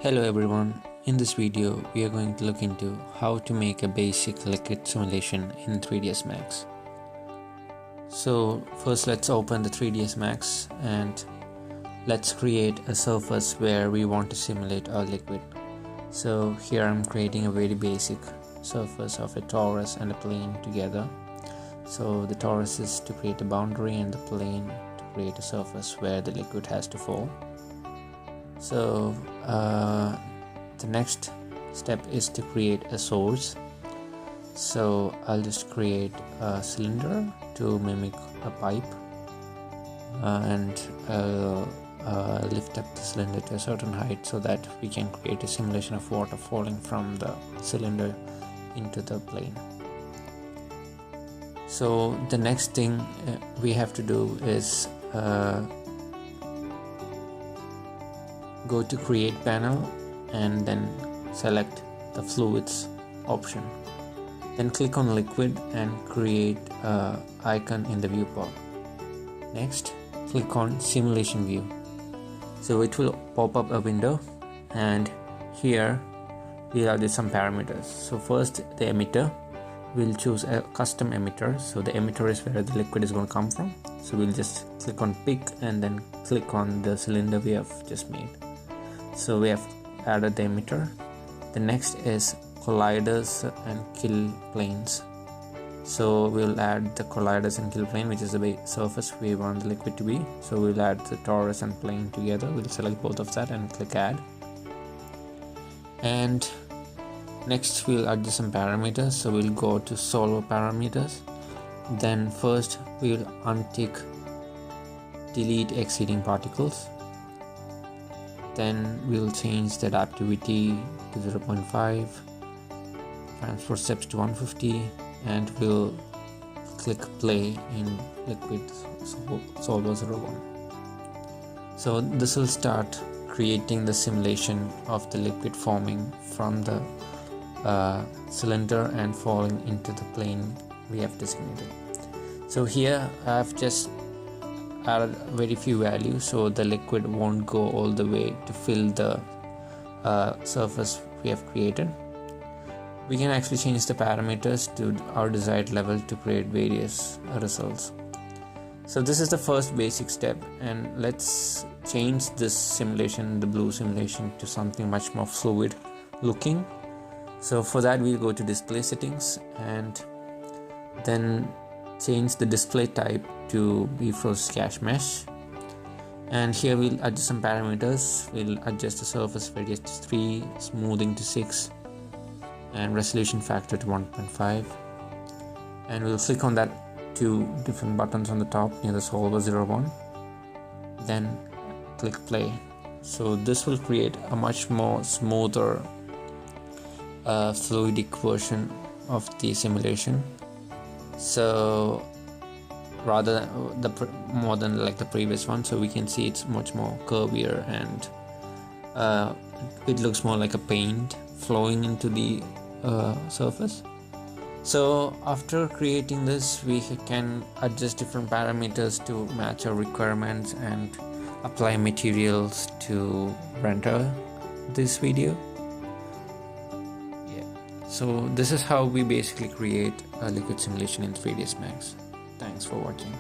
Hello everyone, in this video we are going to look into how to make a basic liquid simulation in 3DSMAX. So first let's open the 3DSMAX and let's create a surface where we want to simulate a liquid. So here I'm creating a very basic surface of a torus and a plane together. So the torus is to create a boundary and the plane to create a surface where the liquid has to fall. So the next step is to create a source. So I'll just create a cylinder to mimic a pipe and I'll lift up the cylinder to a certain height so that we can create a simulation of water falling from the cylinder into the plane. So the next thing we have to do is go to create panel and then select the fluids option, then click on liquid and create an icon in the viewport. Next click on simulation view, so it will pop up a window and here we'll add some parameters. So first the emitter, we'll choose a custom emitter. So the emitter is where the liquid is going to come from, so we'll just click on pick and then click on the cylinder we have just made. So we have added the emitter. The next is colliders and kill planes. So we'll add the colliders and kill plane, which is the surface we want the liquid to be. So we'll add the torus and plane together. We'll select both of that and click add. And next we'll add some parameters. So we'll go to solver parameters. Then first we'll untick delete exceeding particles. Then we'll change the adaptivity to 0.5, transfer steps to 150, and we'll click play in liquid solver 01. So this will start creating the simulation of the liquid forming from the cylinder and falling into the plane we have designated. So here I've just added very few values, so the liquid won't go all the way to fill the surface we have created. We can actually change the parameters to our desired level to create various results. So this is the first basic step, and let's change this simulation, the blue simulation, to something much more fluid looking. So for that we'll go to display settings and then change the display type to bifrost cache mesh, and here we'll adjust some parameters. We'll adjust the surface radius to 3, smoothing to 6, and resolution factor to 1.5, and we'll click on that two different buttons on the top near the solver 01, then click play. So this will create a much more smoother fluidic version of the simulation. So rather more than like the previous one, so we can see it's much more curvier and it looks more like a paint flowing into the surface. So after creating this, we can adjust different parameters to match our requirements and apply materials to render this video. So this is how we basically create a liquid simulation in 3DSMAX. Thanks for watching.